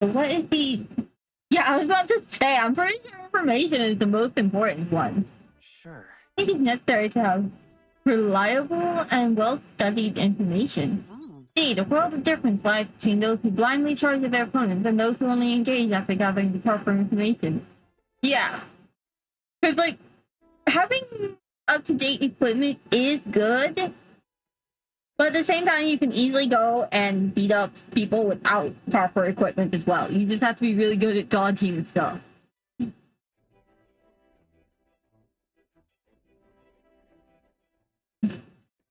What is the... Yeah, I was about to say, I'm pretty sure information is the most important one. Sure. I think it's necessary to have reliable and well-studied information. See, the world of difference lies between those who blindly charge at their opponents and those who only engage after gathering the proper information. Yeah. Because, like, having up-to-date equipment is good, but at the same time, you can easily go and beat up people without proper equipment as well. You just have to be really good at dodging stuff.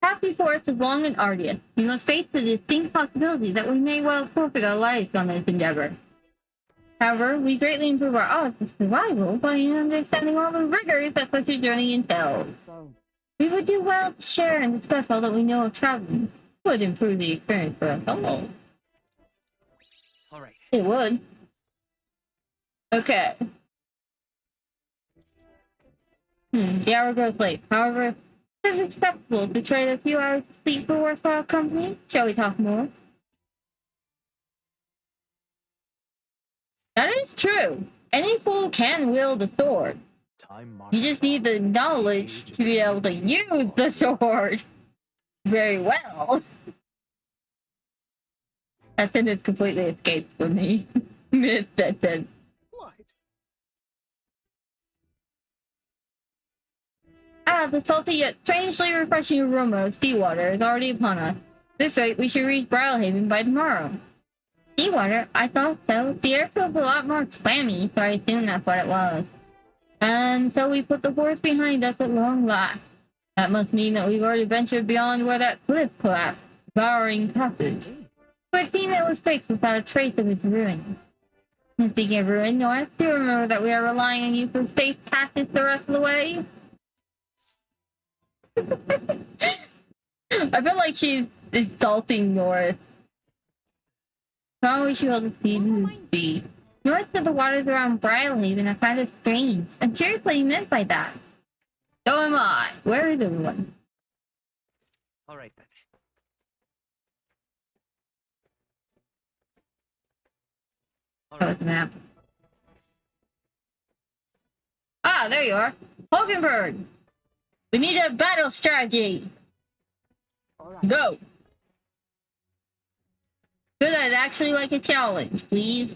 Path before us is long and arduous. We must face the distinct possibility that we may well forfeit our lives on this endeavor. However, we greatly improve our odds of survival by understanding all the rigors that such a journey entails. We would do well to share and discuss all that we know of traveling. It would improve the experience for us all. Alright. It would. Okay. The hour grows late. However, it is acceptable to trade a few hours of sleep for worthwhile company. Shall we talk more? That is true. Any fool can wield a sword. You just need the knowledge to be able to use the sword very well. That sentence completely escaped from me. Mid-sentence. What? The salty yet strangely refreshing aroma of seawater is already upon us. This rate, we should reach Brilehaven by tomorrow. Seawater? I thought so. The air feels a lot more clammy, so I assume that's what it was. And so we put the forest behind us at long last. That must mean that we've already ventured beyond where that cliff collapsed, devouring passage. It would seem it was fixed without a trace of its ruin. And speaking of ruin, North, do you remember that we are relying on you for safe passage the rest of the way? I feel like she's insulting North. How we should be able to see the sea. North of the waters around Brilehaven are kind of strange. I'm curious what you meant by that. So am I. Where is everyone? Alright then. Oh, the map. Ah, there you are. Hulkenberg! We need a battle strategy! Go! Good, I'd actually like a challenge, please.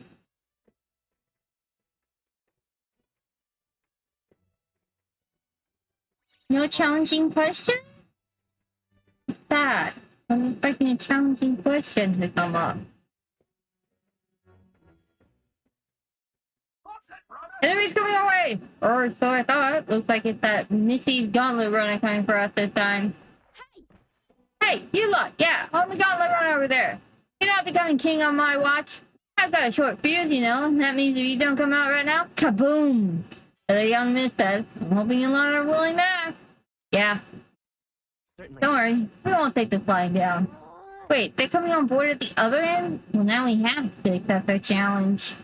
No challenging question? What's that? I'm expecting a challenging question to come up. Enemies coming our way! Or so I thought. Looks like it's that Missy's gauntlet runner coming for us this time. Hey, you lot! Yeah, hold the gauntlet runner over there. You're not becoming king on my watch. I've got a short fuse, you know, and that means if you don't come out right now, kaboom! As the young miss says, I'm hoping you lot are willing to ask. Yeah. Certainly. Don't worry, we won't take the flying down. Wait, they're coming on board at the other end? Well, now we have to accept their challenge.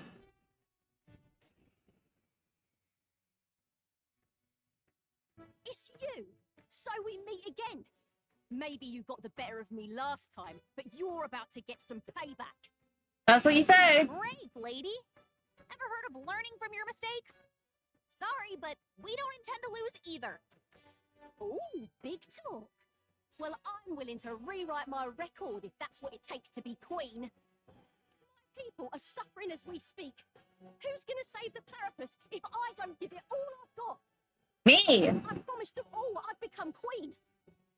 It's you! So we meet again! Maybe you got the better of me last time, but you're about to get some payback. That's what you say. Brave, lady! Ever heard of learning from your mistakes? Sorry, but we don't intend to lose either. Ooh, big talk. Well, I'm willing to rewrite my record if that's what it takes to be queen. My people are suffering as we speak. Who's gonna save the platypus if I don't give it all I've got? Me. I promised them all I'd become queen.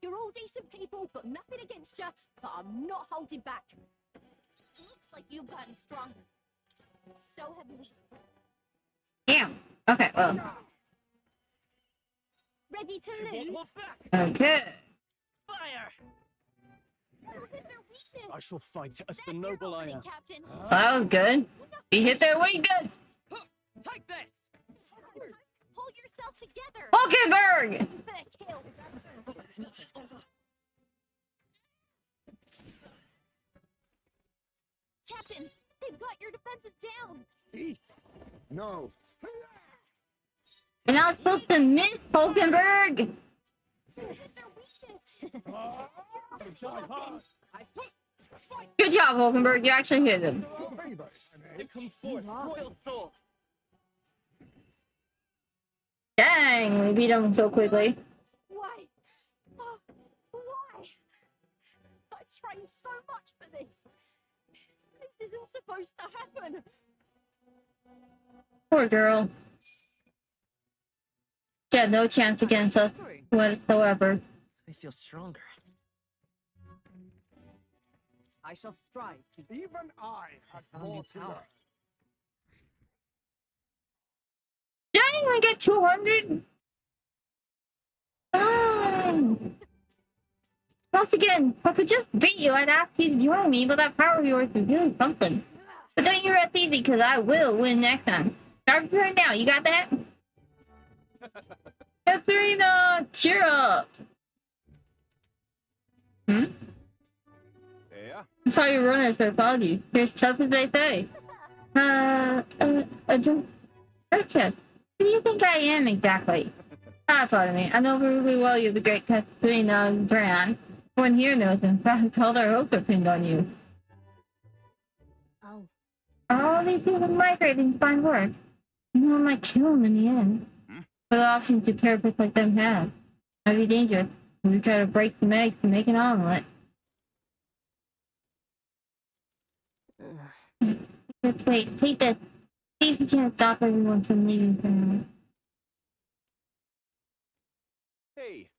You're all decent people, got nothing against you, but I'm not holding back. Looks like you've gotten stronger. So have we. Damn. Okay, well. Ready to lose? Okay. Fire! I shall fight as the noble I am. Captain. Well, that was good. We hit their weakness. Take this! Pull yourself together. Hulkenberg! Kill. Captain, they've got your defenses down. No. And now it's supposed to miss Hulkenberg. Hit their weakness. Good job, Hulkenberg. You actually hit him. I come forth, royal sword. Dang, we beat him so quickly. Why? Oh, why? I trained so much for this. This isn't supposed to happen. Poor girl. She had no chance against us whatsoever. I feel stronger. I shall strive to be. Even I had more to learn. Did I only get 200? Once again, if I could just beat you, I'd ask you to join me, but that power of yours is really something. But don't you rest easy, because I will win next time. Start preparing now, you got that? Katharina, cheer up! Hmm? Yeah. I saw you runners, so I followed you. You're as tough as they say. Purchase. Who do you think I am exactly? Pardon me. I know really well you're the great Katharina Brand. Everyone here knows, in fact, all their hopes are pinned on you. Oh. All these people migrating to find work. You know, I might kill them in the end. What options do therapists like them have? Might be dangerous. We try to break some eggs to make an omelet. Let's wait. Take this. See if you can't stop everyone from leaving for now. Hey.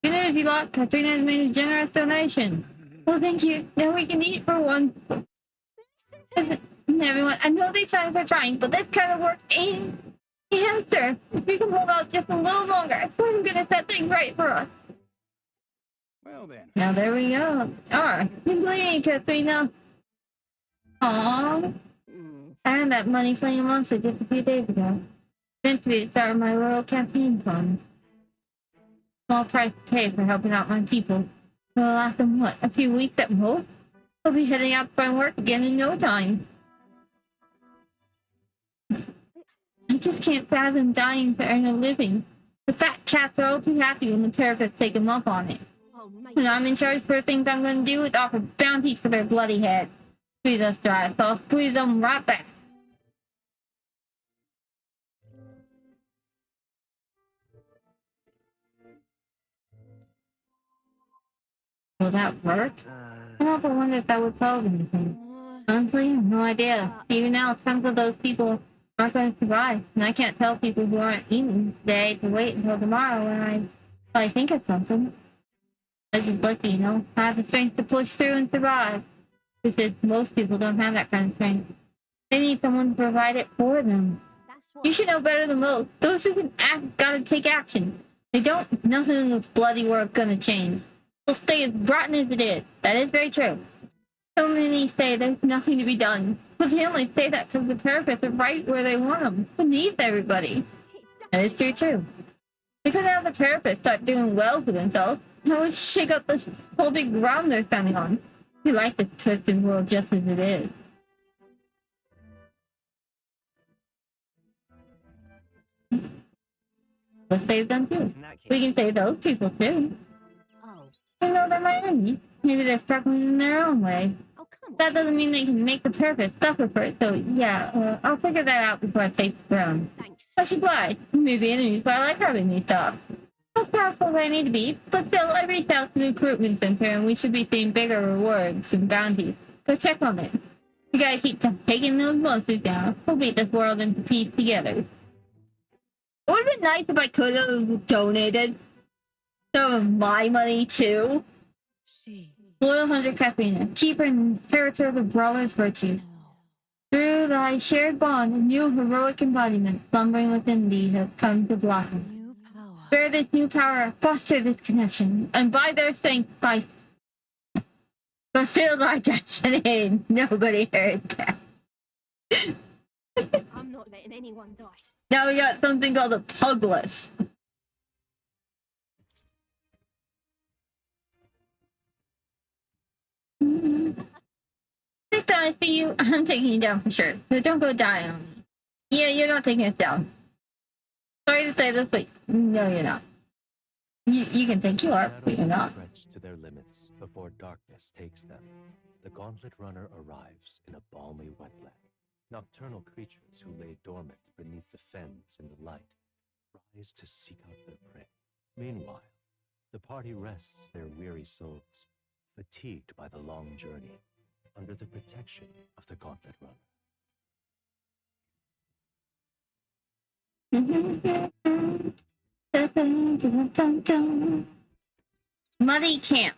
Good news, you lot. Katrina has made a generous donation. Oh, thank you. Now we can eat for one. Everyone, I know these times are trying, but this kind of work ain't the answer. If we can hold out just a little longer, I swear I'm gonna set things right for us. Well then. Now there we go. Alright, complete, Katrina. Aww. I earned that money from your monster just a few days ago. Meant to be the start of my royal campaign fund. Small price to pay for helping out my people. It'll last them, what, a few weeks at most? We'll be heading out to find work again in no time. I just can't fathom dying to earn a living. The fat cats are all too happy when the therapists take them up on it. Oh, mate. When I'm in charge, first things I'm going to do is offer bounties for their bloody heads. Squeeze us dry, so I'll squeeze them right back. Will that work? I never wondered if that would solve anything. Honestly, no idea. Even now, some of those people aren't going to survive, and I can't tell people who aren't eating today to wait until tomorrow when I think of something. I just lucky, you know. I have the strength to push through and survive. Because most people don't have that kind of strength. They need someone to provide it for them. That's what. You should know better than most. Those who can act gotta take action. They don't. Nothing in this bloody world's gonna change. It'll stay as rotten as it is. That is very true. So many say there's nothing to be done. But they only say that because the therapists are right where they want them. Who needs everybody? That is true too. Because now the therapists start doing well for themselves, I would shake up this whole big ground they're standing on. We like this twisted world just as it is. Let's save them too. In that case, We can save those people too. Oh. We know they're my enemy. Maybe they're struggling in their own way. Oh, come on. That doesn't mean they can make the therapist suffer for it, so yeah, I'll figure that out before I take the throne. Thanks. I should lie. We may be enemies, but I like having these talks. Not as powerful as I need to be, but still, I reached out to the recruitment center and we should be seeing bigger rewards and bounties. Go check on it. We gotta keep taking those monsters down. We'll beat this world into peace together. It would have been nice if I could have donated some of my money too. Loyal hunter Katrina, keeper and inheritor of the brawler's virtue. Through thy shared bond, a new heroic embodiment slumbering within thee has come to blossom. New power. Bear this new power, foster this connection, and by their strength, by fulfill thy destiny. Nobody heard that. I'm not letting anyone die. Now we got something called a pug list. Next time I see you, I'm taking you down for sure. So don't go dying on me. Yeah, you're not taking us down. Sorry to say this, but no, you're not. You can think you are, but you're not. Stretch to their limits before darkness takes them. The gauntlet runner arrives in a balmy wetland. Nocturnal creatures who lay dormant beneath the fens in the light rise to seek out their prey. Meanwhile, the party rests their weary souls, fatigued by the long journey, under the protection of the Gauntlet Runner. Muddy camp.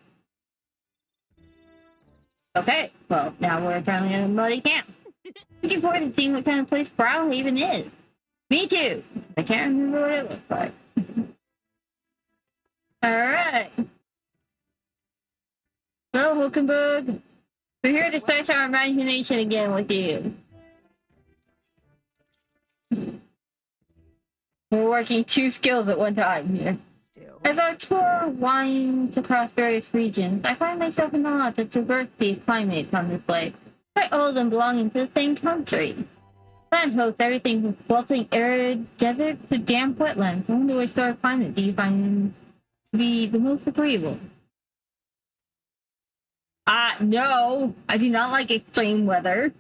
Okay, well, now we're apparently in a muddy camp. Looking forward to seeing what kind of place Brilehaven is. Me too. I can't remember what it looks like. Alright. Hello, Hulkenberg. We're here to stretch our imagination again with you. We're working 2 skills at one time here. Still. As our tour winds across various regions, I find myself in awe at the diversity of climates on this lake, quite all of them belonging to the same country. Land hosts everything from sweltering arid deserts to damp wetlands. I wonder which sort of climate do you find to be the most agreeable? No, I do not like extreme weather.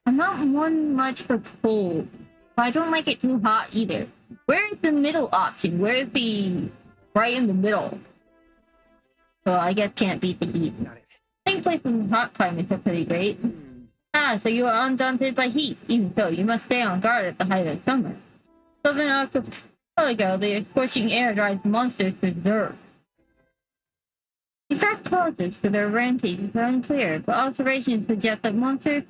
I'm not one much for cold, but I don't like it too hot either. Where's the middle option? Where's the right in the middle? Well, I guess can't beat the heat. Got it. I think places in hot climates are pretty great. So you are undaunted by heat. Even so, you must stay on guard at the height of summer. Southern Archipelago, the scorching air drives monsters berserk. The exact causes for their rampages are unclear, but observations suggest that monsters'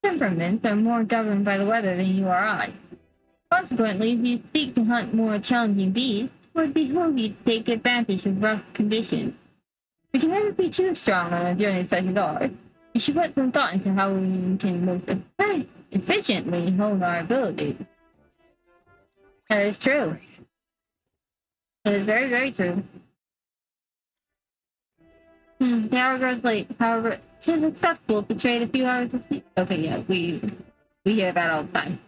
temperaments are more governed by the weather than you or I. Consequently, if you seek to hunt more challenging beasts, it would behoove you to take advantage of rough conditions. We can never be too strong on a journey such as ours. We should put some thought into how we can most efficiently hone our abilities. That is true. That is very, very true. The hour grows late. However, it is acceptable to trade a few hours of sleep. Okay, yeah, we hear that all the time.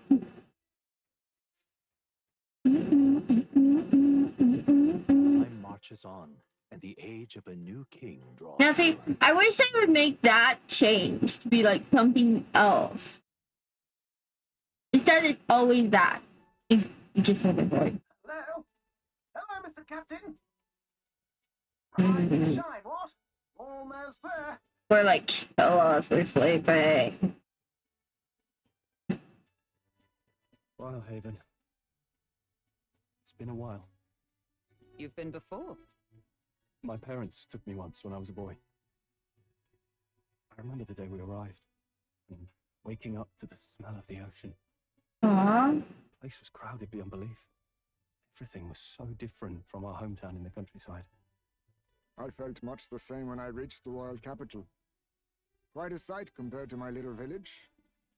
Time marches on, and the age of a new king draws Now, see, near. I wish they would make that change to be like something else. Instead, it's always that. You just heard the voice. Hello? Hello, Mr. Captain. Mhm. Rise and shine, what? Almost there. Or like, kill us, we're sleeping. Brilehaven. It's been a while. You've been before. My parents took me once when I was a boy. I remember the day we arrived, and waking up to the smell of the ocean. Aww. The place was crowded beyond belief. Everything was so different from our hometown in the countryside. I felt much the same when I reached the royal capital. Quite a sight compared to my little village,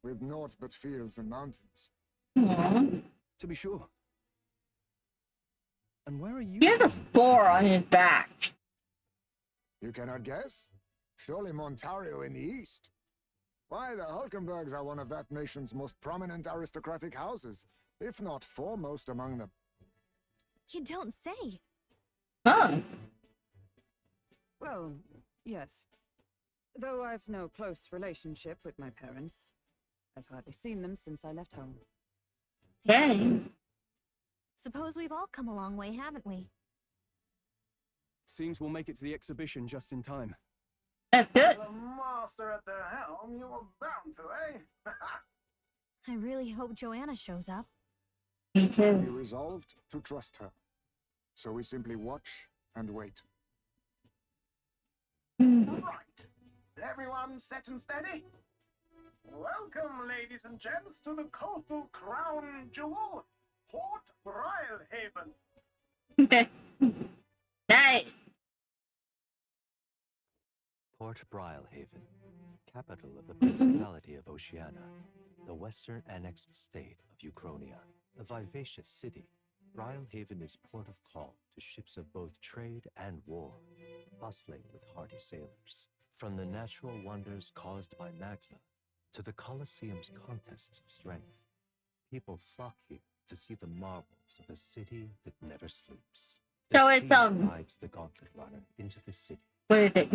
with naught but fields and mountains. Aww. To be sure. And where are you He has a from? 4 on his back. You cannot guess? Surely Montario in the east. Why, the Hulkenbergs are one of that nation's most prominent aristocratic houses, if not foremost among them. You don't say. Oh. Well, yes. Though I've no close relationship with my parents, I've hardly seen them since I left home. Okay. Suppose we've all come a long way, haven't we? Seems we'll make it to the exhibition just in time. That's good. The master at the helm, you were bound to, eh? I really hope Joanna shows up. Me We too. resolved to trust her. So we simply watch and wait. Right. Everyone set and steady? Welcome, ladies and gents, to the coastal crown jewel, Port Brilehaven. Nice. Port Brilehaven, capital of the Principality of Oceania, the western annexed state of Uchronia. A vivacious city, Brilehaven is port of call to ships of both trade and war, bustling with hardy sailors. From the natural wonders caused by Magla to the Colosseum's contests of strength, people flock here to see the marvels of a city that never sleeps. The So it's, sea guides the Gauntlet Runner into the city. What is it?